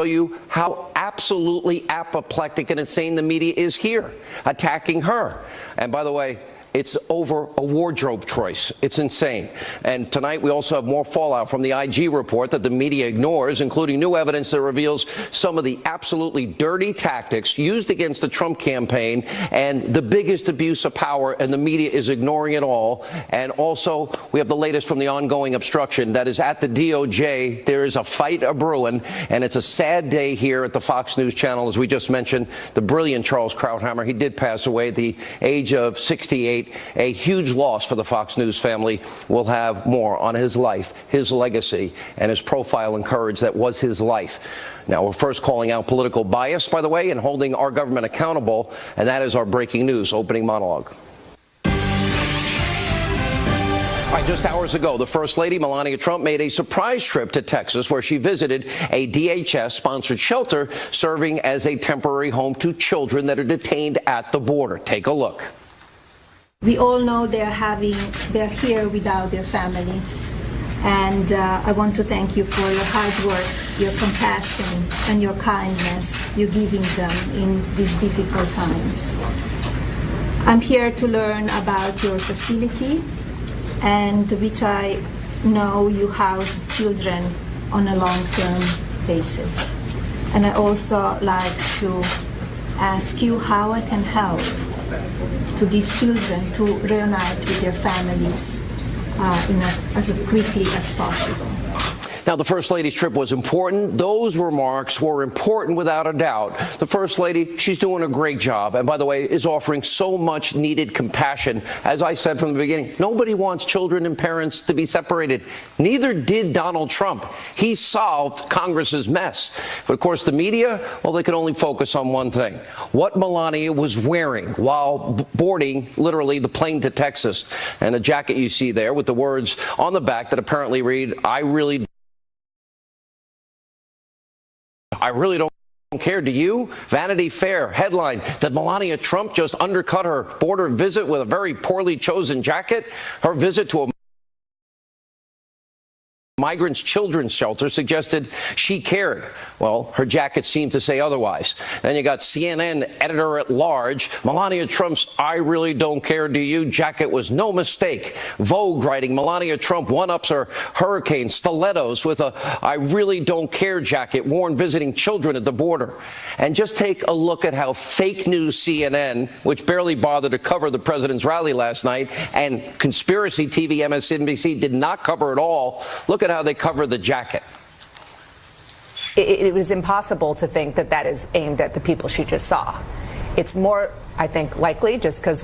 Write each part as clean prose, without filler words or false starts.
you how absolutely apoplectic and insane the media is here, attacking her. And by the way, it's over a wardrobe choice. It's insane. And tonight we also have more fallout from the IG report that the media ignores, including new evidence that reveals some of the absolutely dirty tactics used against the Trump campaign and the biggest abuse of power, and the media is ignoring it all. And also, we have the latest from the ongoing obstruction that is at the DOJ. There is a fight a-brewing, and it's a sad day here at the Fox News channel. As we just mentioned, the brilliant Charles Krauthammer, he did pass away at the age of 68. A huge loss for the Fox News family. We'll have more on his life, his legacy, and his profile and courage that was his life. Now, we're first calling out political bias, by the way, and holding our government accountable, and that is our breaking news opening monologue. All right, just hours ago, the First Lady, Melania Trump, made a surprise trip to Texas where she visited a DHS-sponsored shelter serving as a temporary home to children that are detained at the border. Take a look. We all know they're here without their families. And I want to thank you for your hard work, your compassion, and your kindness you're giving them in these difficult times. I'm here to learn about your facility, and which I know you house children on a long-term basis. And I also like to ask you how I can help to these children to reunite with their families as quickly as possible. Now, the First Lady's trip was important. Those remarks were important without a doubt. The First Lady, she's doing a great job. And by the way, is offering so much needed compassion. As I said from the beginning, nobody wants children and parents to be separated. Neither did Donald Trump. He solved Congress's mess. But of course, the media, well, they can only focus on one thing: what Melania was wearing while boarding, literally, the plane to Texas. And a jacket you see there with the words on the back that apparently read, I really don't care, do you? Vanity Fair headline: did Melania Trump just undercut her border visit with a very poorly chosen jacket? Her visit to a migrants' children's shelter suggested she cared. Well, her jacket seemed to say otherwise. Then you got CNN editor-at-large: Melania Trump's I really don't care, do you jacket was no mistake. Vogue writing: Melania Trump one-ups her hurricane stilettos with a I really don't care jacket worn visiting children at the border. And just take a look at how fake news CNN, which barely bothered to cover the president's rally last night, and conspiracy TV MSNBC did not cover it all. Look at how they cover the jacket. It was impossible to think that that is aimed at the people she just saw. It's more, I think, likely, just because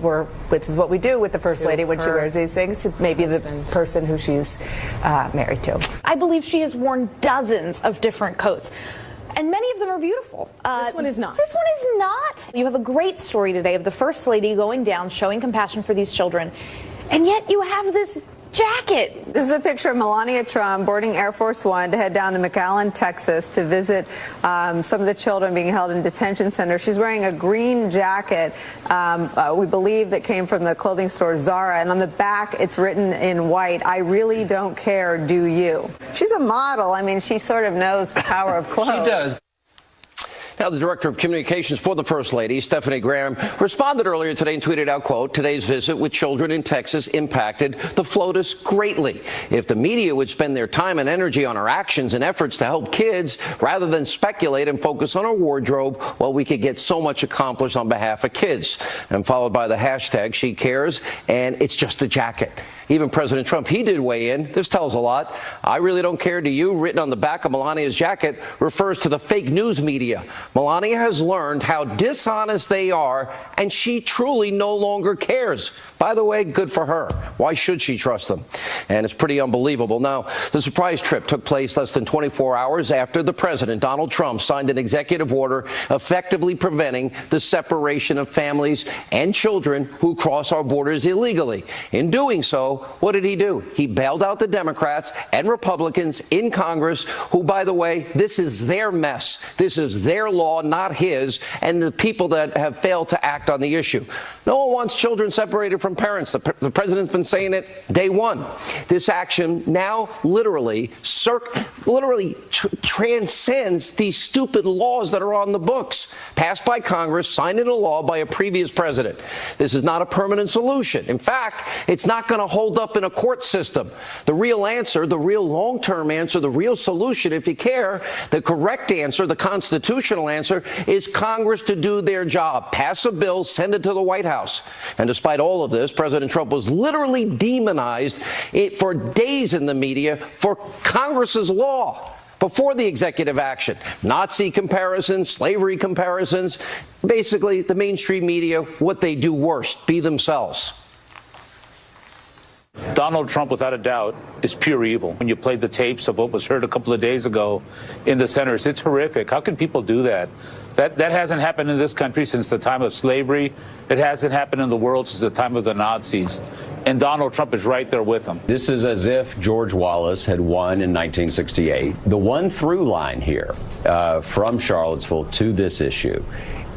this is what we do with the First Lady when she wears these things, to maybe the person who she's married to. I believe she has worn dozens of different coats, and many of them are beautiful. This one is not. This one is not. You have a great story today of the First Lady going down, showing compassion for these children, and yet you have this jacket. This is a picture of Melania Trump boarding Air Force One to head down to McAllen, Texas, to visit some of the children being held in detention centers. She's wearing a green jacket, we believe, that came from the clothing store Zara, and on the back it's written in white, I really don't care, do you? She's a model. I mean, she sort of knows the power of clothes. She does. Now, the director of communications for the First Lady, Stephanie Graham, responded earlier today and tweeted out, quote, today's visit with children in Texas impacted the FLOTUS greatly. If the media would spend their time and energy on our actions and efforts to help kids rather than speculate and focus on our wardrobe, well, we could get so much accomplished on behalf of kids. And followed by the hashtag She Cares, and it's just a jacket. Even President Trump, he did weigh in. This tells a lot. I really don't care, do you, written on the back of Melania's jacket, refers to the fake news media. Melania has learned how dishonest they are, and she truly no longer cares. By the way, good for her. Why should she trust them? And it's pretty unbelievable. Now, the surprise trip took place less than 24 hours after the president, Donald Trump, signed an executive order effectively preventing the separation of families and children who cross our borders illegally. In doing so, So what did he do? He bailed out the Democrats and Republicans in Congress who, by the way, this is their mess. This is their law, not his, and the people that have failed to act on the issue. No one wants children separated from parents. The president's been saying it day one. This action now literally transcends these stupid laws that are on the books, passed by Congress, signed into law by a previous president. This is not a permanent solution. In fact, it's not going to hold up in a court system. The real answer, the real long-term answer, the real solution, if you care, the correct answer, the constitutional answer, is Congress to do their job. Pass a bill, send it to the White House. And despite all of this, President Trump was literally demonized for days in the media for Congress's law before the executive action. Nazi comparisons, slavery comparisons, basically the mainstream media, what they do worst, be themselves. Donald Trump, without a doubt, is pure evil. When you played the tapes of what was heard a couple of days ago in the Senate, it's horrific. How can people do that? That hasn't happened in this country since the time of slavery. It hasn't happened in the world since the time of the Nazis. And Donald Trump is right there with them. This is as if George Wallace had won in 1968. The one through line here from Charlottesville to this issue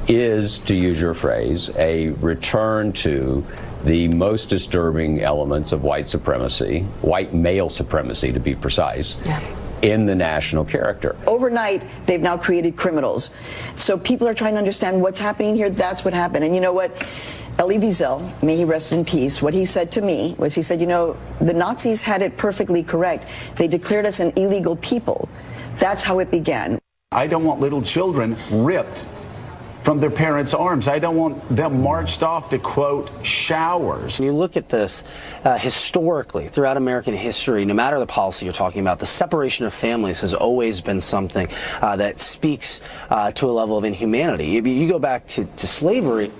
is, to use your phrase, a return to the most disturbing elements of white supremacy, white male supremacy to be precise, in the national character. Overnight, they've now created criminals. So people are trying to understand what's happening here. That's what happened. And you know what? Elie Wiesel, may he rest in peace, what he said to me was, he said, you know, the Nazis had it perfectly correct. They declared us an illegal people. That's how it began. I don't want little children ripped from their parents' arms. I don't want them marched off to, quote, showers. When you look at this historically, throughout American history, no matter the policy you're talking about, the separation of families has always been something that speaks to a level of inhumanity. You go back to slavery.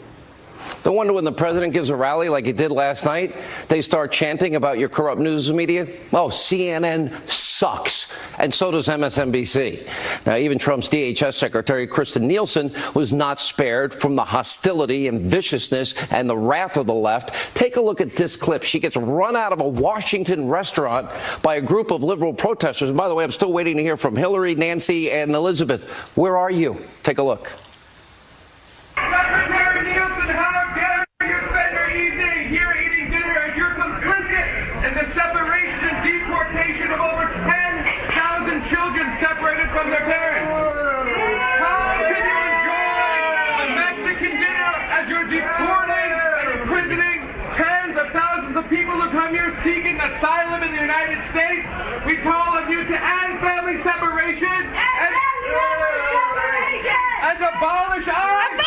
No wonder when the president gives a rally like he did last night, they start chanting about your corrupt news media. Oh, CNN sucks. And so does MSNBC. Now, even Trump's DHS Secretary Kristen Nielsen was not spared from the hostility and viciousness and the wrath of the left. Take a look at this clip. She gets run out of a Washington restaurant by a group of liberal protesters. And by the way, I'm still waiting to hear from Hillary, Nancy, and Elizabeth. Where are you? Take a look. Secretary Nielsen, how dare you spend your evening here eating dinner as you're complicit in the separation and deportation of over 10,000 children separated from their parents? How can you enjoy a Mexican dinner as you're deporting and imprisoning tens of thousands of people who come here seeking asylum in the United States? We call on you to end family separation and abolish ICE.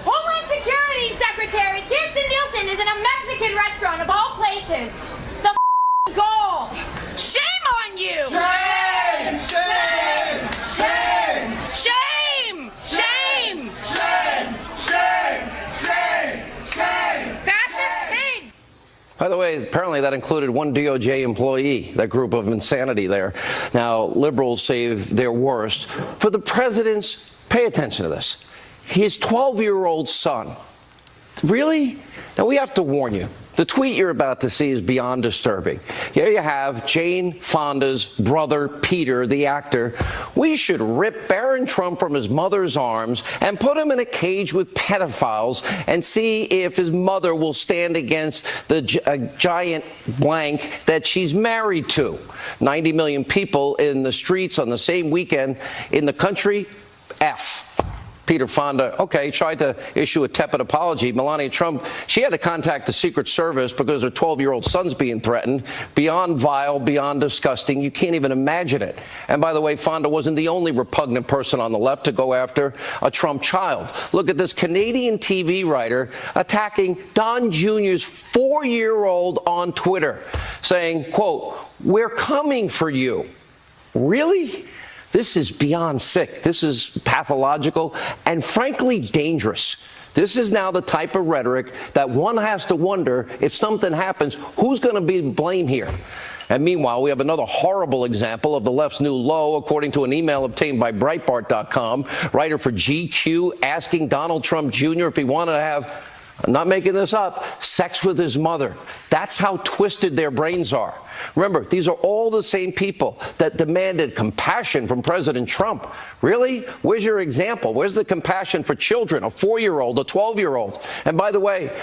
Homeland Security Secretary Kirsten Nielsen is in a Mexican restaurant of all places. The goal. Shame on you! Shame! Shame! Shame! Shame! Shame! Shame! Shame! Shame! Shame! Fascist pig! By the way, apparently that included one DOJ employee, that group of insanity there. Now, liberals save their worst for the president's, pay attention to this, his 12-year-old son. Really? Now, we have to warn you. The tweet you're about to see is beyond disturbing. Here you have Jane Fonda's brother, Peter, the actor. We should rip Barron Trump from his mother's arms and put him in a cage with pedophiles and see if his mother will stand against the giant blank that she's married to. 90 million people in the streets on the same weekend in the country. F. Peter Fonda, okay, tried to issue a tepid apology. Melania Trump, she had to contact the Secret Service because her 12-year-old son's being threatened. Beyond vile, beyond disgusting. You can't even imagine it. And by the way, Fonda wasn't the only repugnant person on the left to go after a Trump child. Look at this Canadian TV writer attacking Don Jr.'s 4-year-old on Twitter, saying, quote, "We're coming for you." Really? This is beyond sick. This is pathological and frankly dangerous. This is now the type of rhetoric that one has to wonder if something happens, who's going to be blamed here? And meanwhile, we have another horrible example of the left's new low, according to an email obtained by Breitbart.com. Writer for GQ asking Donald Trump Jr. if he wanted to have I'm not making this up, sex with his mother. That's how twisted their brains are. Remember, these are all the same people that demanded compassion from President Trump. Really? Where's your example? Where's the compassion for children, a 4-year-old, a 12-year-old? And by the way,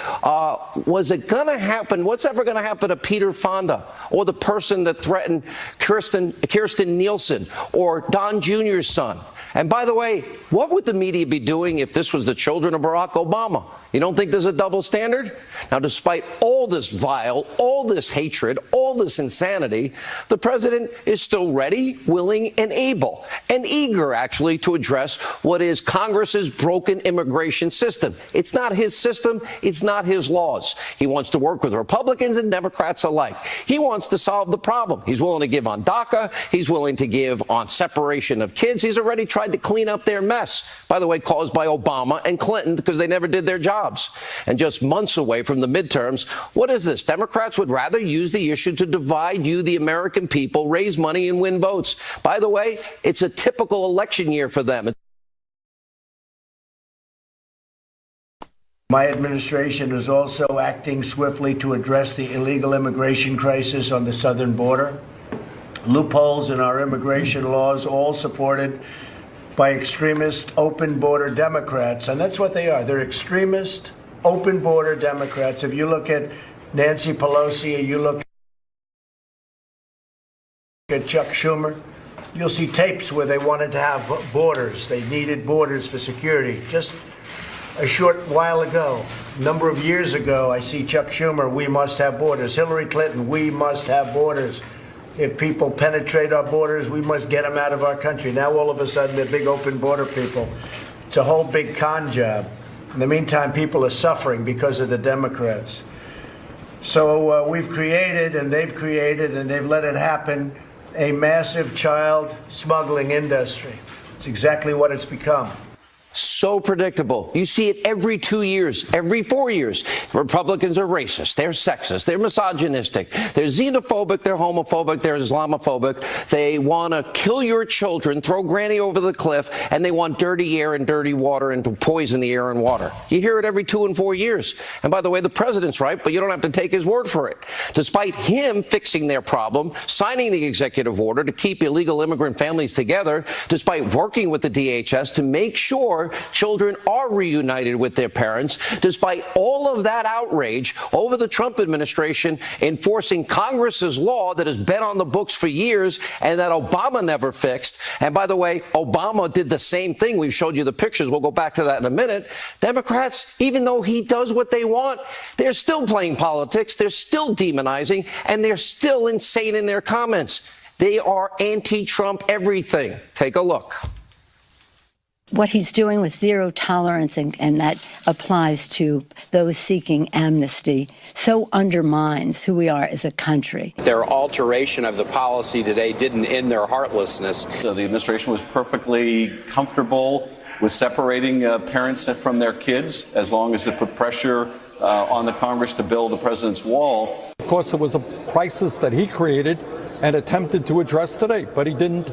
was it going to happen? What's ever going to happen to Peter Fonda or the person that threatened Kirsten Nielsen or Don Jr.'s son? And by the way, what would the media be doing if this was the children of Barack Obama? You don't think there's a double standard? Now, despite all this vile, all this hatred, all this insanity, the president is still ready, willing, and able, and eager, actually, to address what is Congress's broken immigration system. It's not his system. It's not his laws. He wants to work with Republicans and Democrats alike. He wants to solve the problem. He's willing to give on DACA. He's willing to give on separation of kids. He's already tried to clean up their mess, by the way, caused by Obama and Clinton because they never did their jobs. And just months away from the midterms, what is this? Democrats would rather use the issue to divide you, the American people, raise money and win votes. By the way, it's a typical election year for them. My administration is also acting swiftly to address the illegal immigration crisis on the southern border. Loopholes in our immigration laws, all supported by extremist, open-border Democrats. And that's what they are. They're extremist, open-border Democrats. If you look at Nancy Pelosi, you look at Chuck Schumer, you'll see tapes where they wanted to have borders. They needed borders for security. Just a short while ago, a number of years ago, I see Chuck Schumer, we must have borders. Hillary Clinton, we must have borders. If people penetrate our borders, we must get them out of our country. Now, all of a sudden, they're big open border people. It's a whole big con job. In the meantime, people are suffering because of the Democrats. So we've created, and they've let it happen, a massive child smuggling industry. It's exactly what it's become. So predictable. You see it every 2 years, every 4 years. Republicans are racist. They're sexist. They're misogynistic. They're xenophobic. They're homophobic. They're Islamophobic. They want to kill your children, throw granny over the cliff, and they want dirty air and dirty water and to poison the air and water. You hear it every 2 and 4 years. And by the way, the president's right, but you don't have to take his word for it. Despite him fixing their problem, signing the executive order to keep illegal immigrant families together, despite working with the DHS to make sure children are reunited with their parents, despite all of that outrage over the Trump administration enforcing Congress's law that has been on the books for years and that Obama never fixed. And by the way, Obama did the same thing. We've showed you the pictures. We'll go back to that in a minute. Democrats, even though he does what they want, they're still playing politics. They're still demonizing, and they're still insane in their comments. They are anti-Trump everything. Take a look. What he's doing with zero tolerance, and that applies to those seeking amnesty, so undermines who we are as a country. Their alteration of the policy today didn't end their heartlessness. So the administration was perfectly comfortable with separating parents from their kids as long as it put pressure on the Congress to build the president's wall. Of course, it was a crisis that he created and attempted to address today, but he didn't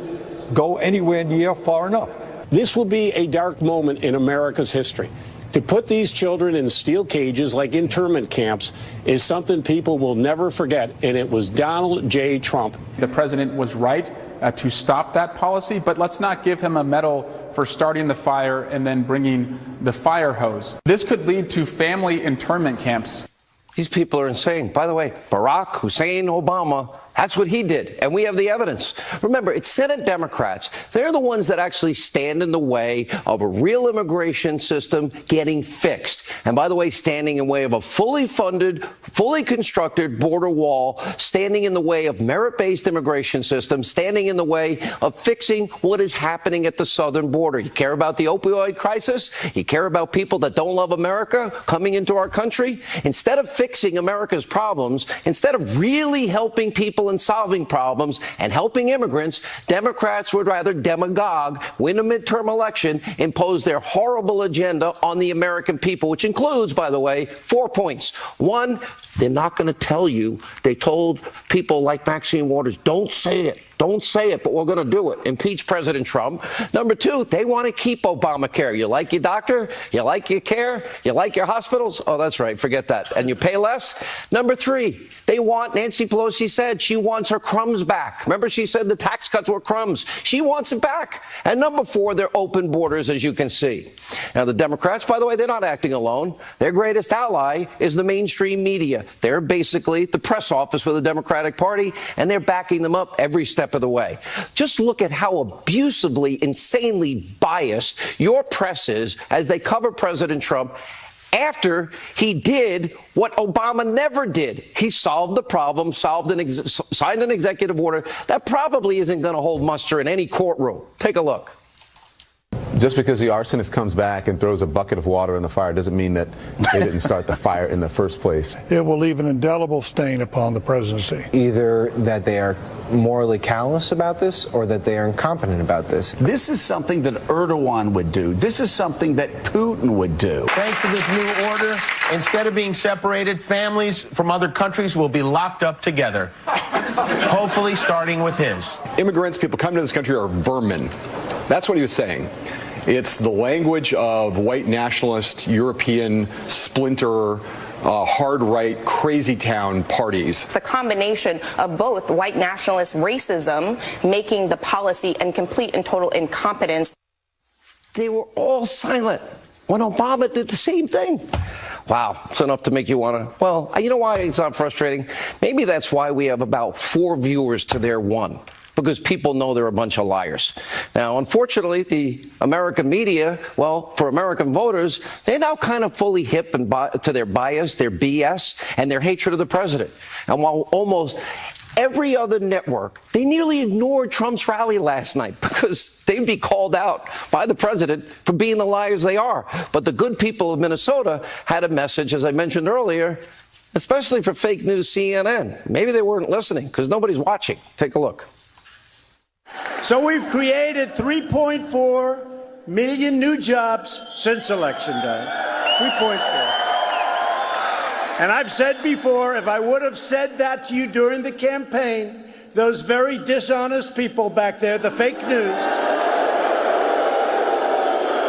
go anywhere near far enough. This will be a dark moment in America's history. To put these children in steel cages like internment camps is something people will never forget, and it was Donald J. Trump. The president was right to stop that policy, but let's not give him a medal for starting the fire and then bringing the fire hose. This could lead to family internment camps. These people are insane. By the way, Barack Hussein Obama, that's what he did, and we have the evidence. Remember, it's Senate Democrats. They're the ones that actually stand in the way of a real immigration system getting fixed. And by the way, standing in the way of a fully funded, fully constructed border wall, standing in the way of merit-based immigration system, standing in the way of fixing what is happening at the southern border. You care about the opioid crisis? You care about people that don't love America coming into our country? Instead of fixing America's problems, instead of really helping people and solving problems and helping immigrants, Democrats would rather demagogue, win a midterm election, impose their horrible agenda on the American people, which includes, by the way, 4 points. One, they're not going to tell you. They told people like Maxine Waters, don't say it. Don't say it, but we're going to do it. Impeach President Trump. Number two, they want to keep Obamacare. You like your doctor? You like your care? You like your hospitals? Oh, that's right. Forget that. And you pay less? Number three, they want, Nancy Pelosi said she wants her crumbs back. Remember, she said the tax cuts were crumbs. She wants it back. And number four, they're open borders, as you can see. Now, the Democrats, by the way, they're not acting alone. Their greatest ally is the mainstream media. They're basically the press office for the Democratic Party, and they're backing them up every step of the way. Just look at how abusively, insanely biased your press is as they cover President Trump after he did what Obama never did. He solved the problem, signed an executive order that probably isn't going to hold muster in any courtroom. Take a look. Just because the arsonist comes back and throws a bucket of water in the fire doesn't mean that they didn't start the fire in the first place. It will leave an indelible stain upon the presidency. Either that they are morally callous about this or that they are incompetent about this. This is something that Erdogan would do. This is something that Putin would do. Thanks to this new order, instead of being separated, families from other countries will be locked up together, hopefully starting with his. Immigrants, people coming to this country are vermin. That's what he was saying. It's the language of white nationalist, European splinter, hard right, crazy town parties. The combination of both white nationalist racism making the policy and complete and total incompetence. They were all silent when Obama did the same thing. Wow, it's enough to make you want to, well, you know why it's not frustrating? Maybe that's why we have about 4 viewers to their 1. Because people know they're a bunch of liars. Now, unfortunately, the American media, well, for American voters, they're now kind of fully hip and to their bias, their BS, and their hatred of the president. And while almost every other network, they nearly ignored Trump's rally last night because they'd be called out by the president for being the liars they are. But the good people of Minnesota had a message, as I mentioned earlier, especially for fake news CNN. Maybe they weren't listening because nobody's watching. Take a look. So we've created 3.4 million new jobs since Election Day. 3.4. And I've said before, if I would have said that to you during the campaign, those very dishonest people back there, the fake news,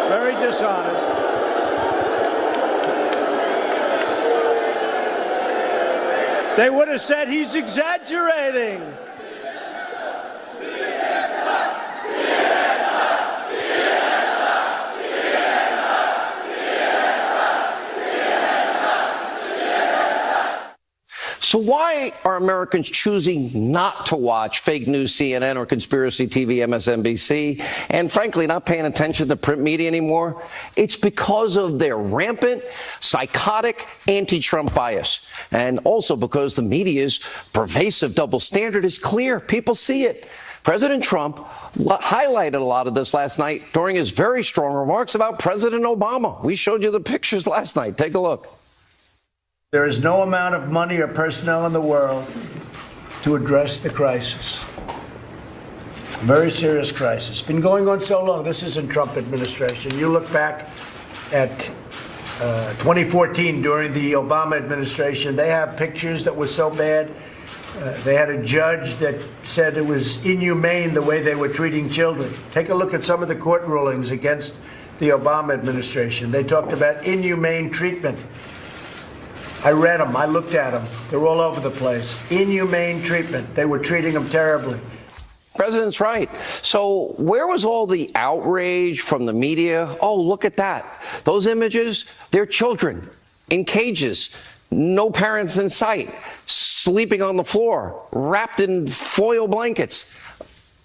very dishonest. They would have said he's exaggerating. So why are Americans choosing not to watch fake news CNN or conspiracy TV MSNBC and, frankly, not paying attention to print media anymore? It's because of their rampant, psychotic anti-Trump bias. And also because the media's pervasive double standard is clear. People see it. President Trump highlighted a lot of this last night during his very strong remarks about President Obama. We showed you the pictures last night. Take a look. There is no amount of money or personnel in the world to address the crisis. A very serious crisis. Been going on so long. This isn't Trump administration. You look back at 2014 during the Obama administration, they have pictures that were so bad. They had a judge that said it was inhumane the way they were treating children. Take a look at some of the court rulings against the Obama administration. They talked about inhumane treatment. I read them. I looked at them. They're all over the place. Inhumane treatment. They were treating them terribly. President's right. So where was all the outrage from the media? Oh, look at that. Those images, they're children in cages, no parents in sight, sleeping on the floor, wrapped in foil blankets.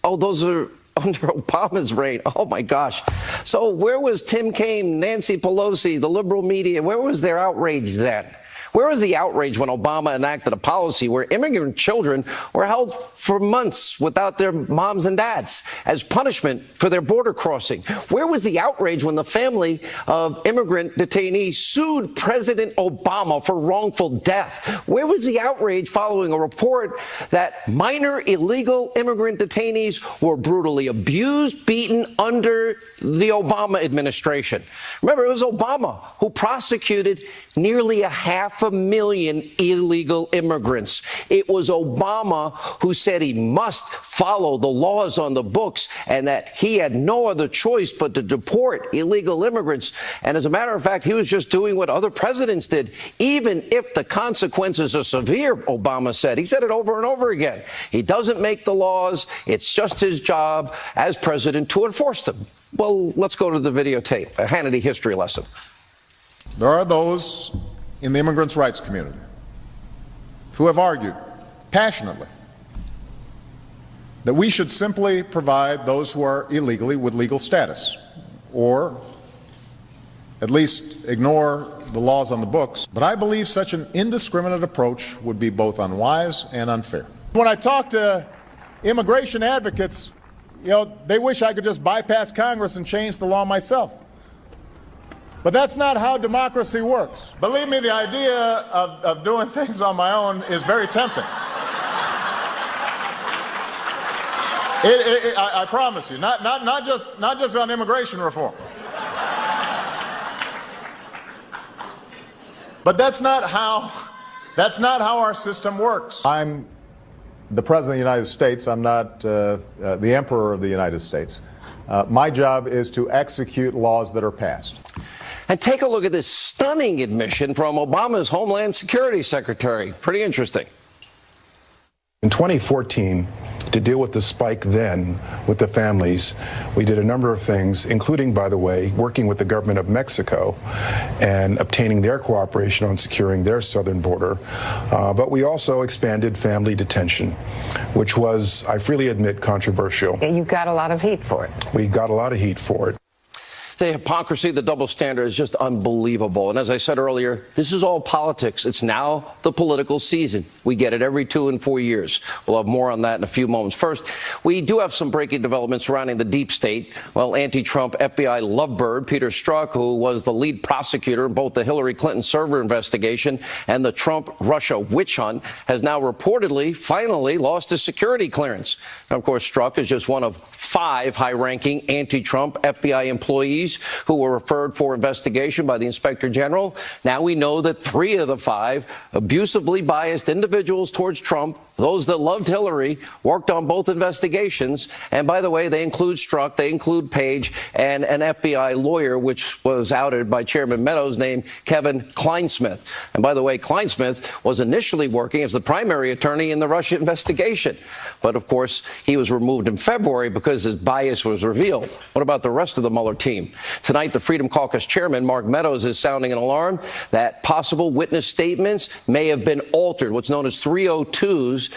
Oh, those are under Obama's reign. Oh, my gosh. So where was Tim Kaine, Nancy Pelosi, the liberal media? Where was their outrage then? Where was the outrage when Obama enacted a policy where immigrant children were held for months without their moms and dads as punishment for their border crossing? Where was the outrage when the family of immigrant detainees sued President Obama for wrongful death? Where was the outrage following a report that minor illegal immigrant detainees were brutally abused, beaten under the Obama administration? Remember, it was Obama who prosecuted nearly 500 500,000 illegal immigrants. It was Obama who said he must follow the laws on the books and that he had no other choice but to deport illegal immigrants. And as a matter of fact, he was just doing what other presidents did, even if the consequences are severe, Obama said. He said it over and over again. He doesn't make the laws. It's just his job as president to enforce them. Well, let's go to the videotape, a Hannity history lesson. There are those in the immigrants' rights community who have argued passionately that we should simply provide those who are illegally with legal status, or at least ignore the laws on the books. But I believe such an indiscriminate approach would be both unwise and unfair. When I talk to immigration advocates, they wish I could just bypass Congress and change the law myself. But that's not how democracy works. Believe me, the idea of doing things on my own is very tempting. I promise you, not just on immigration reform. But that's not how our system works. I'm the President of the United States. I'm not the Emperor of the United States. My job is to execute laws that are passed. And take a look at this stunning admission from Obama's Homeland Security Secretary. Pretty interesting. In 2014, to deal with the spike then with the families, we did a number of things, including, by the way, working with the government of Mexico and obtaining their cooperation on securing their southern border. But we also expanded family detention, which was, I freely admit, controversial. And you got a lot of heat for it. We got a lot of heat for it. The hypocrisy, the double standard is just unbelievable. And as I said earlier, this is all politics. It's now the political season. We get it every 2 and 4 years. We'll have more on that in a few moments. First, we do have some breaking developments surrounding the deep state. Well, anti-Trump FBI lovebird Peter Strzok, who was the lead prosecutor in both the Hillary Clinton server investigation and the Trump-Russia witch hunt, has now reportedly, finally, lost his security clearance. Now, of course, Strzok is just one of 5 high-ranking anti-Trump FBI employees who were referred for investigation by the Inspector General. Now we know that 3 of the 5 abusively biased individuals towards Trump, those that loved Hillary, worked on both investigations. And by the way, they include Strzok, they include Page, and an FBI lawyer, which was outed by Chairman Meadows, named Kevin Kleinsmith. And by the way, Kleinsmith was initially working as the primary attorney in the Russia investigation. But of course, he was removed in February because his bias was revealed. What about the rest of the Mueller team? Tonight, the Freedom Caucus chairman, Mark Meadows, is sounding an alarm that possible witness statements may have been altered, what's known as 302s,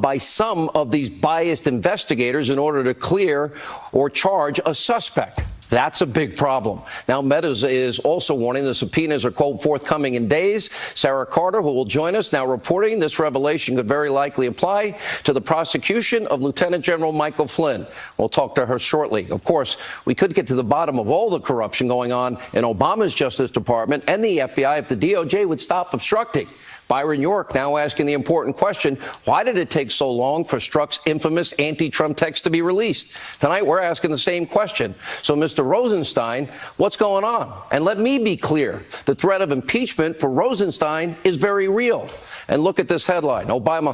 by some of these biased investigators in order to clear or charge a suspect. That's a big problem. Now, Meadows is also warning the subpoenas are, quote, forthcoming in days. Sarah Carter, who will join us, now reporting this revelation could very likely apply to the prosecution of Lieutenant General Michael Flynn. We'll talk to her shortly. Of course, we could get to the bottom of all the corruption going on in Obama's Justice Department and the FBI if the DOJ would stop obstructing. Byron York now asking the important question, why did it take so long for Strzok's infamous anti-Trump text to be released? Tonight, we're asking the same question. So, Mr. Rosenstein, what's going on? And let me be clear, the threat of impeachment for Rosenstein is very real. And look at this headline. Obama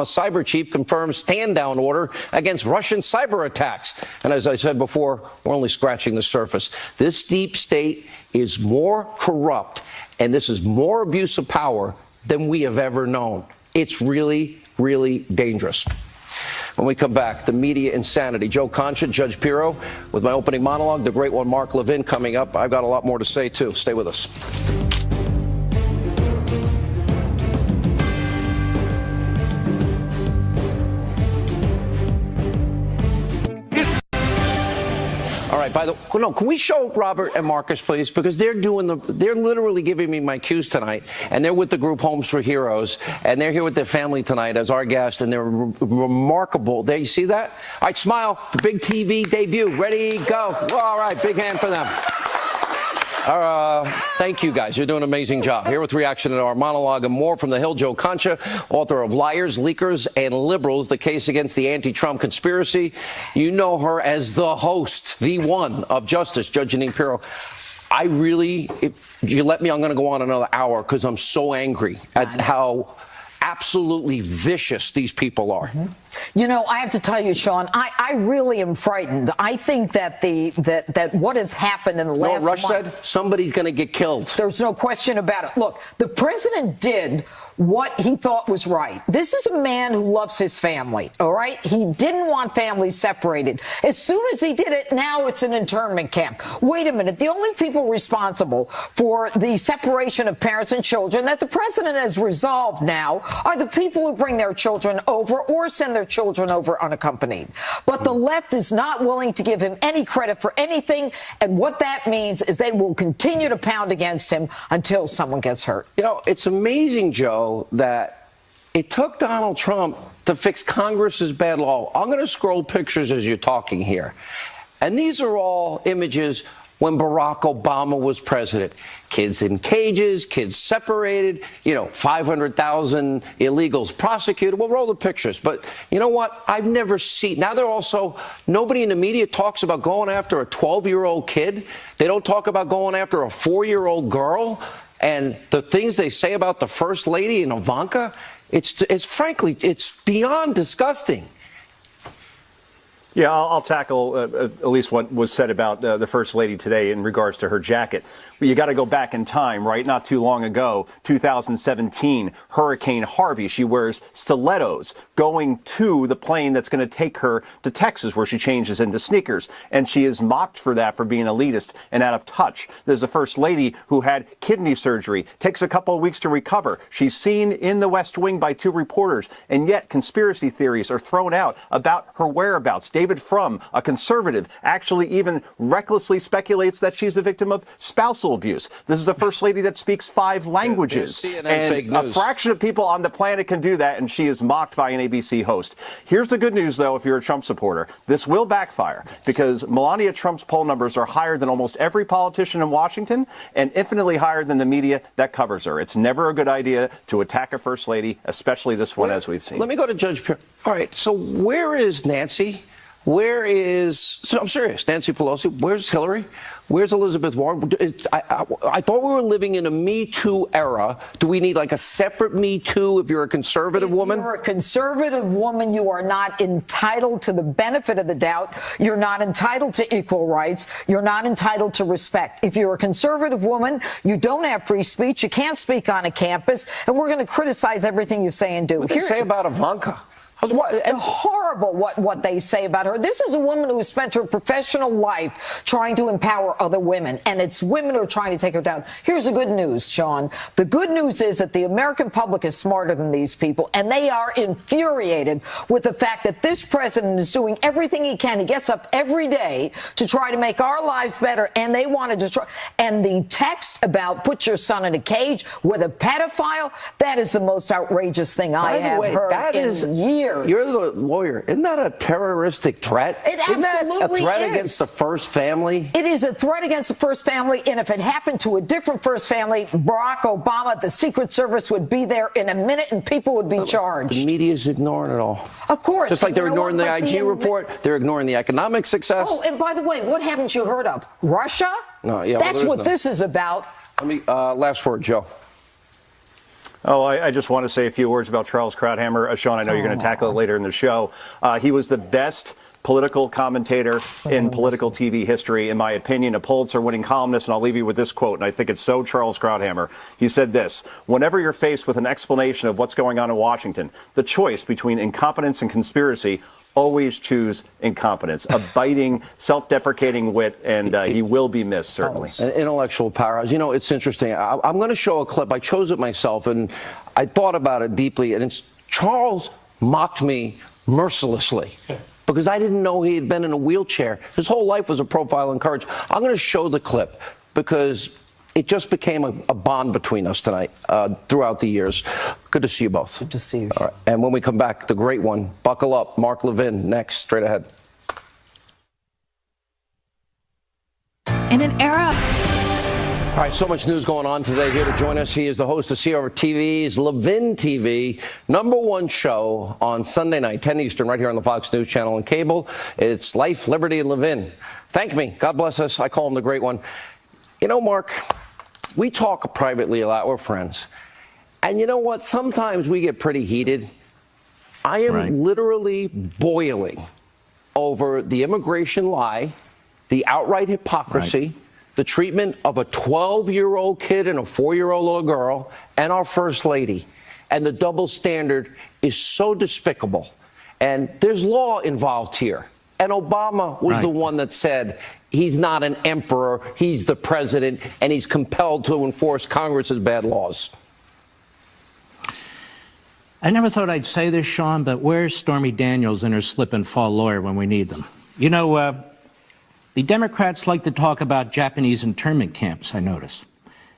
cyber chief confirms stand-down order against Russian cyber attacks. And as I said before, we're only scratching the surface. This deep state is more corrupt, and this is more abuse of power than we have ever known. It's really, really dangerous. When we come back, the media insanity. Joe Concha, Judge Pirro, with my opening monologue, the great one Mark Levin coming up. I've got a lot more to say, too. Stay with us. All right, can we show Robert and Marcus, please? Because they're literally giving me my cues tonight, and they're with the group Homes for Heroes, and they're here with their family tonight as our guest, and they're remarkable. There, you see that? All right, smile, the big TV debut, ready, go. All right, big hand for them. Thank you, guys. You're doing an amazing job. Here with reaction to our monologue and more from the Hill, Joe Concha, author of Liars, Leakers, and Liberals, the case against the anti-Trump conspiracy. You know her as the host, the one of Justice, Judge Jeanine Pirro. I really, if you let me, I'm going to go on another hour because I'm so angry at how absolutely vicious these people are. You know, I have to tell you, Sean, I really am frightened. I think that that what has happened in the last Rush month, said somebody's going to get killed. There's no question about it. Look, the president did what he thought was right. This is a man who loves his family, all right? He didn't want families separated. As soon as he did it, now it's an internment camp. Wait a minute. The only people responsible for the separation of parents and children that the president has resolved now are the people who bring their children over or send their children over unaccompanied. But the left is not willing to give him any credit for anything, and what that means is they will continue to pound against him until someone gets hurt. You know, it's amazing, Joe, that it took Donald Trump to fix Congress's bad law. I'm going to scroll pictures as you're talking here. And these are all images when Barack Obama was president. Kids in cages, kids separated, 500,000 illegals prosecuted. We'll roll the pictures. But you know what? I've never seen. Now they're also, nobody in the media talks about going after a 12-year-old kid. They don't talk about going after a 4-year-old girl. And the things they say about the First Lady and Ivanka, it's frankly, it's beyond disgusting. Yeah, I'll tackle at least what was said about the First Lady today in regards to her jacket. But you got to go back in time, right? Not too long ago, 2017, Hurricane Harvey. She wears stilettos going to the plane that's going to take her to Texas, where she changes into sneakers. And she is mocked for that, for being elitist and out of touch. There's a First Lady who had kidney surgery, takes a couple of weeks to recover. She's seen in the West Wing by 2 reporters, and yet conspiracy theories are thrown out about her whereabouts. David Frum, a conservative, actually even recklessly speculates that she's the victim of spousal abuse. This is the First Lady that speaks 5 languages. CNN fake news. A fraction of people on the planet can do that, and she is mocked by an ABC host. Here's the good news, though, if you're a Trump supporter. This will backfire, because Melania Trump's poll numbers are higher than almost every politician in Washington and infinitely higher than the media that covers her. It's never a good idea to attack a First Lady, especially this one, as we've seen. Let me go to Judge Pierre. All right, so where is Nancy? Where is, I'm serious, Nancy Pelosi? Where's Hillary? Where's Elizabeth Warren? I thought we were living in a Me Too era. Do we need like a separate Me Too if you're a conservative woman? If you're a conservative woman, you are not entitled to the benefit of the doubt. You're not entitled to equal rights. You're not entitled to respect. If you're a conservative woman, you don't have free speech. You can't speak on a campus. And we're going to criticize everything you say and do. What do they say about Ivanka? Horrible what they say about her. This is a woman who has spent her professional life trying to empower other women, and it's women who are trying to take her down. Here's the good news, Sean. The good news is that the American public is smarter than these people, and they are infuriated with the fact that this president is doing everything he can. He gets up every day to try to make our lives better, and they want to destroy. And the text about put your son in a cage with a pedophile, that is the most outrageous thing I have heard in years. You're the lawyer. Isn't that a terroristic threat? It absolutely is. Isn't that a threat against the first family? It is a threat against the first family, and if it happened to a different first family, Barack Obama, the Secret Service would be there in a minute and people would be charged. The media's ignoring it all. Of course. Just like they're ignoring the IG report, they're ignoring the economic success. Oh, and by the way, what haven't you heard of? Russia? No, yeah. That's what this is about. Let me, last word, Joe. Oh, I just want to say a few words about Charles Krauthammer. Sean, I know you're going to tackle it later in the show. He was the best political commentator in political TV history, in my opinion, a Pulitzer-winning columnist, and I'll leave you with this quote, and I think it's so Charles Krauthammer. He said this: whenever you're faced with an explanation of what's going on in Washington, the choice between incompetence and conspiracy, always choose incompetence. A biting, self-deprecating wit, and he will be missed, certainly. An intellectual powerhouse. You know, it's interesting. I'm going to show a clip. I chose it myself, and I thought about it deeply, and it's Charles mocked me mercilessly. Because I didn't know he had been in a wheelchair. His whole life was a profile in courage. I'm going to show the clip because it just became a bond between us tonight throughout the years. Good to see you both. Good to see you. All right. And when we come back, the great one, buckle up, Mark Levin, next, straight ahead. In an era... All right, so much news going on today. Here to join us, he is the host of CRTV's Levin TV, #1 show on Sunday night, 10 Eastern, right here on the Fox News Channel and cable. It's Life, Liberty, and Levin. Thank me. God bless us. I call him the great one. You know, Mark, we talk privately a lot. We're friends. And you know what? Sometimes we get pretty heated. I am literally boiling over the immigration lie, the outright hypocrisy, the treatment of a 12-year-old kid and a 4-year-old little girl, and our First Lady. And the double standard is so despicable. And there's law involved here. And Obama was the one that said he's not an emperor, he's the president, and he's compelled to enforce Congress's bad laws. I never thought I'd say this, Sean, but where's Stormy Daniels and her slip-and-fall lawyer when we need them? You know, the Democrats like to talk about Japanese internment camps, I notice.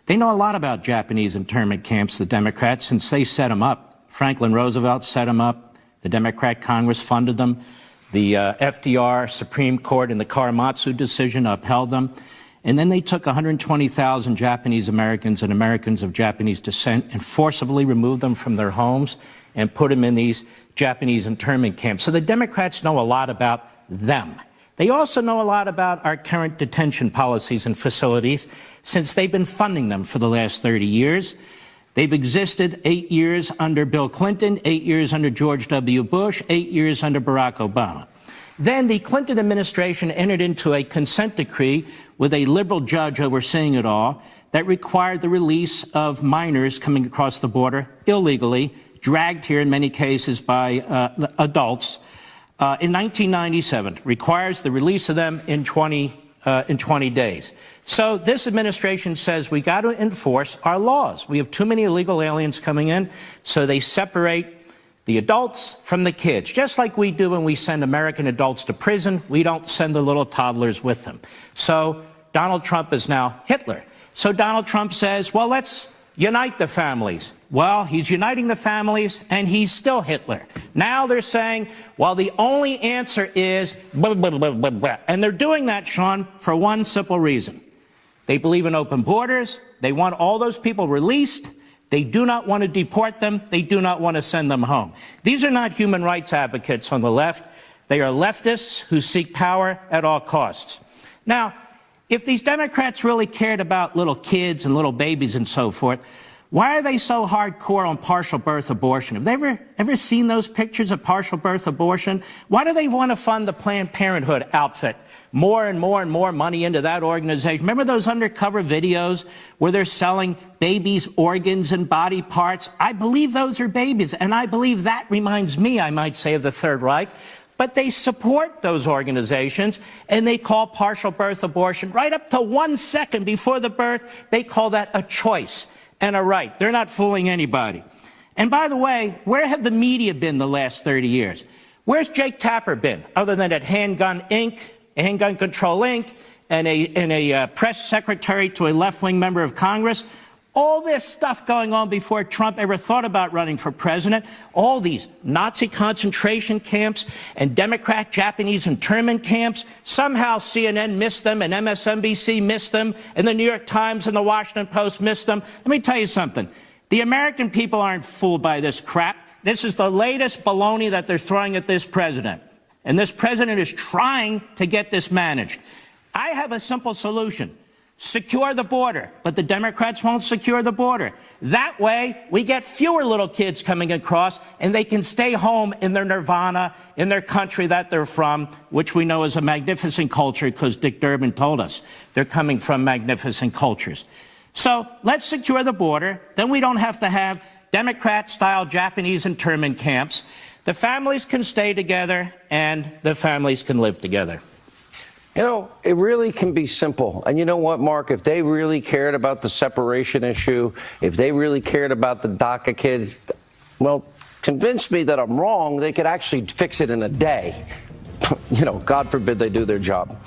They know a lot about Japanese internment camps, the Democrats, since they set them up. Franklin Roosevelt set them up. The Democrat Congress funded them. The FDR Supreme Court in the Kawamatsu decision upheld them. And then they took 120,000 Japanese Americans and Americans of Japanese descent and forcibly removed them from their homes and put them in these Japanese internment camps. So the Democrats know a lot about them. They also know a lot about our current detention policies and facilities since they've been funding them for the last 30 years. They've existed 8 years under Bill Clinton, 8 years under George W. Bush, 8 years under Barack Obama. Then the Clinton administration entered into a consent decree with a liberal judge overseeing it all that required the release of minors coming across the border illegally, dragged here in many cases by adults, in 1997. Requires the release of them in 20 days. So this administration says we got to enforce our laws. We have too many illegal aliens coming in, so they separate the adults from the kids, just like we do when we send American adults to prison. We don't send the little toddlers with them. So Donald Trump is now Hitler. So Donald Trump says, well, let's unite the families. Well, he's uniting the families, and he's still Hitler. Now they're saying, well, the only answer is blah, blah, blah, blah, blah. And they're doing that, Sean, for one simple reason. They believe in open borders. They want all those people released. They do not want to deport them. They do not want to send them home. These are not human rights advocates on the left. They are leftists who seek power at all costs. Now, if these Democrats really cared about little kids and little babies and so forth, why are they so hardcore on partial birth abortion? Have they ever seen those pictures of partial birth abortion? Why do they want to fund the Planned Parenthood outfit? More and more and more money into that organization. Remember those undercover videos where they're selling babies' organs and body parts? I believe those are babies, and I believe that reminds me, I might say, of the Third Reich. But they support those organizations, and they call partial birth abortion right up to 1 second before the birth. They call that a choice and a right. They're not fooling anybody. And by the way, where have the media been the last 30 years? Where's Jake Tapper been, other than at Handgun Inc., Handgun Control Inc., and a press secretary to a left-wing member of Congress? All this stuff going on before Trump ever thought about running for president, all these Nazi concentration camps and Democrat Japanese internment camps, somehow CNN missed them and MSNBC missed them and the New York Times and the Washington Post missed them. Let me tell you something. The American people aren't fooled by this crap. This is the latest baloney that they're throwing at this president. And this president is trying to get this managed. I have a simple solution. Secure the border, but the Democrats won't secure the border. That way, we get fewer little kids coming across, and they can stay home in their nirvana, in their country that they're from, which we know is a magnificent culture because Dick Durbin told us they're coming from magnificent cultures. So let's secure the border. Then we don't have to have Democrat-style Japanese internment camps. The families can stay together, and the families can live together. You know, it really can be simple. And you know what, Mark? If they really cared about the separation issue, if they really cared about the DACA kids, well, convince me that I'm wrong. They could actually fix it in a day. You know, God forbid they do their job.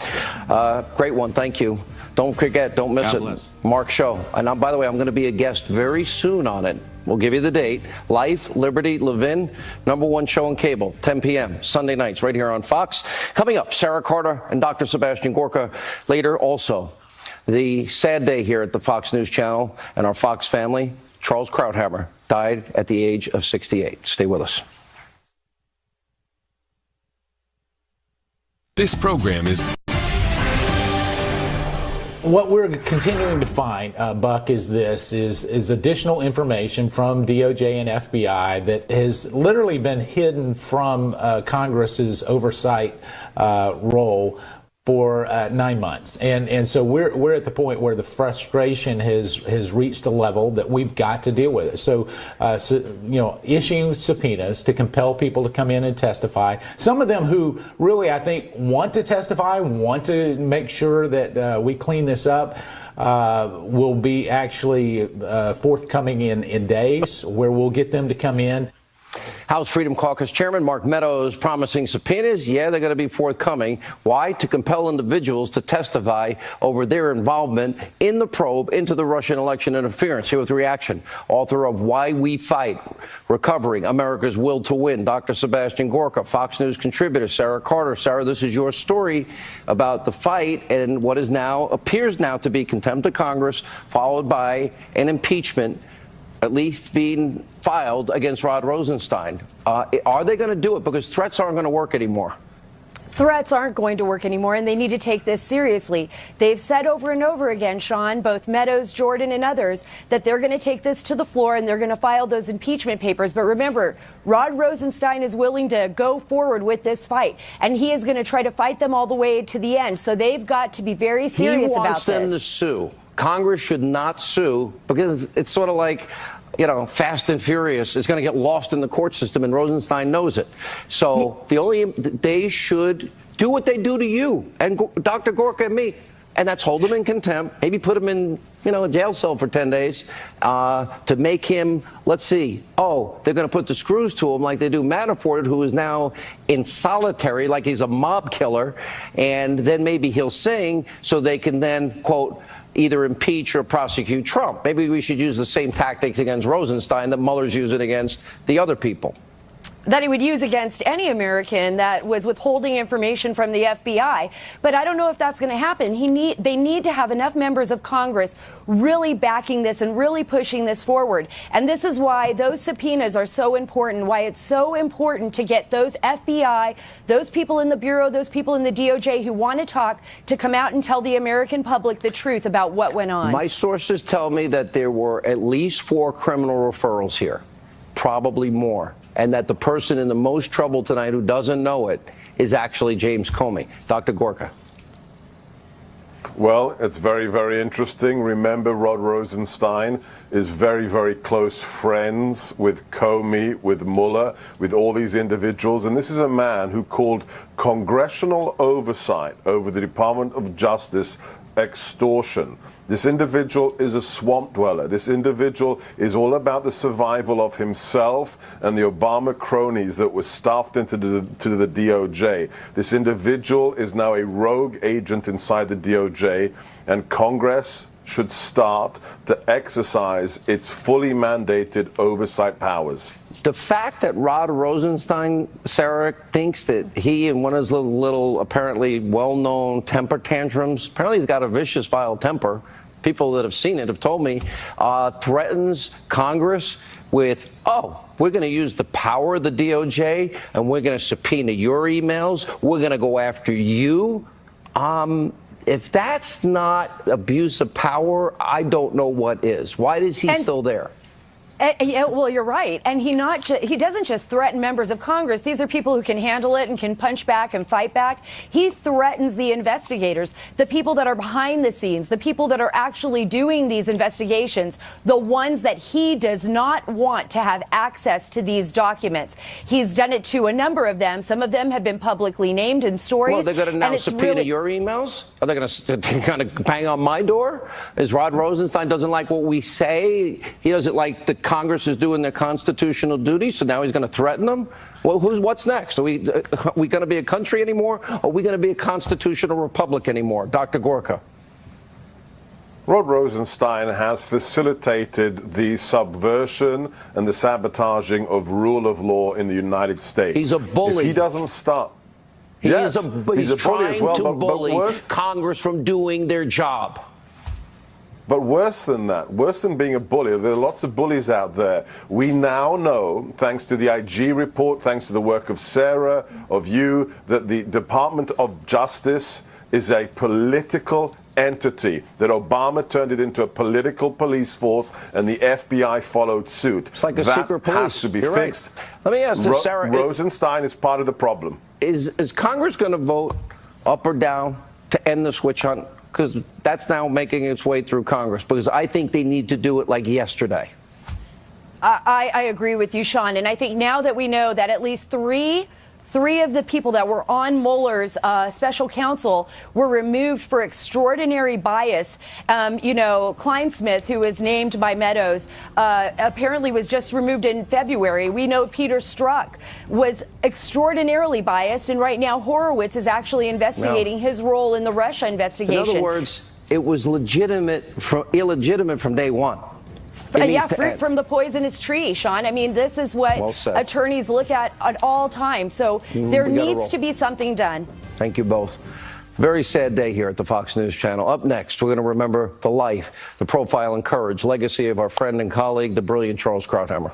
Great one. Thank you. Don't forget, don't miss it. Mark Show. And by the way, I'm going to be a guest very soon on it. We'll give you the date. Life, Liberty, Levin, #1 show on cable, 10 p.m. Sunday nights right here on Fox. Coming up, Sarah Carter and Dr. Sebastian Gorka. Later, also, the sad day here at the Fox News Channel and our Fox family. Charles Krauthammer died at the age of 68. Stay with us. This program is What we're continuing to find, Buck, is additional information from DOJ and FBI that has literally been hidden from Congress's oversight role for 9 months, and so we're at the point where the frustration has reached a level that we've got to deal with it. So, issuing subpoenas to compel people to come in and testify. Some of them who really, I think, want to testify, want to make sure that we clean this up, will be actually forthcoming in days, where we'll get them to come in. House Freedom Caucus Chairman Mark Meadows promising subpoenas. Yeah, they're going to be forthcoming. Why? To compel individuals to testify over their involvement in the probe into the Russian election interference. Here with reaction, author of Why We Fight, Recovering America's Will to Win, Dr. Sebastian Gorka, Fox News contributor Sarah Carter. Sarah, this is your story about the fight and what is now appears now to be contempt of Congress, followed by an impeachment, at least being filed against Rod Rosenstein. Are they going to do it? Because threats aren't going to work anymore. Threats aren't going to work anymore, and they need to take this seriously. They've said over and over again, Sean, both Meadows, Jordan, and others, that they're going to take this to the floor and they're going to file those impeachment papers. But remember, Rod Rosenstein is willing to go forward with this fight, and he is going to try to fight them all the way to the end. So they've got to be very serious about this. He wants them to sue. Congress should not sue, because it's sort of like, Fast and Furious is going to get lost in the court system, and Rosenstein knows it. So they should do what they do to you and Dr. Gorka and me, and that's hold him in contempt, maybe put him in, a jail cell for 10 days to make him, let's see, they're going to put the screws to him like they do Manafort, who is now in solitary, like he's a mob killer, and then maybe he'll sing so they can then, quote, either impeach or prosecute Trump. Maybe we should use the same tactics against Rosenstein that Mueller's using against the other people. That he would use against any American that was withholding information from the FBI. But I don't know if that's going to happen. They need to have enough members of Congress really backing this and really pushing this forward. And this is why those subpoenas are so important, why it's so important to get those FBI, those people in the Bureau, those people in the DOJ who want to talk, to come out and tell the American public the truth about what went on. My sources tell me that there were at least 4 criminal referrals here, probably more, and that the person in the most trouble tonight who doesn't know it is actually James Comey. Dr. Gorka. Well, it's very, very interesting. Remember, Rod Rosenstein is very, very close friends with Comey, with Mueller, with all these individuals. And this is a man who called congressional oversight over the Department of Justice extortion. This individual is a swamp dweller. This individual is all about the survival of himself and the Obama cronies that were stuffed into the DOJ. This individual is now a rogue agent inside the DOJ, and Congress should start to exercise its fully mandated oversight powers. The fact that Rod Rosenstein, Sarah, thinks that he and one of his little apparently well-known temper tantrums, apparently he's got a vicious, vile temper, people that have seen it have told me, threatens Congress with, we're going to use the power of the DOJ and we're going to subpoena your emails, we're going to go after you. If that's not abuse of power, I don't know what is. Why is he still there? Well, you're right. And he doesn't just threaten members of Congress. These are people who can handle it and can punch back and fight back. He threatens the investigators, the people that are behind the scenes, the people that are actually doing these investigations, the ones that he does not want to have access to these documents. He's done it to a number of them. Some of them have been publicly named in stories. Well, they're going to now subpoena your emails? Are they going to bang on my door? Is Rod Rosenstein doesn't like what we say? He doesn't like the Congress is doing their constitutional duty, so now he's going to threaten them? Well, what's next? Are we going to be a country anymore? Or are we going to be a constitutional republic anymore? Dr. Gorka. Rod Rosenstein has facilitated the subversion and the sabotaging of rule of law in the United States. He's a bully. If he doesn't stop. He's a trying bully as well, to bully worse, Congress from doing their job. But worse than that, worse than being a bully, there are lots of bullies out there. We now know, thanks to the IG report, thanks to the work of Sarah, of you, that the Department of Justice is a political entity, that Obama turned it into a political police force and the FBI followed suit. It's like a that secret police. has to be You're fixed. Right. Let me ask this, Sarah. Rosenstein is part of the problem. Is Congress going to vote up or down to end this witch hunt? Because that's now making its way through Congress, because I think they need to do it like yesterday. I agree with you, Sean. And I think now that we know that at least three of the people that were on Mueller's special counsel were removed for extraordinary bias. Kleinsmith, who was named by Meadows, apparently was just removed in February. We know Peter Strzok was extraordinarily biased, and right now Horowitz is actually investigating his role in the Russia investigation. In other words, it was illegitimate from day one. Fruit from the poisonous tree, Sean. I mean, this is what attorneys look at all times. So there needs to be something done. Thank you both. Very sad day here at the Fox News Channel. Up next, we're going to remember the life, the profile, and courage, legacy of our friend and colleague, the brilliant Charles Krauthammer.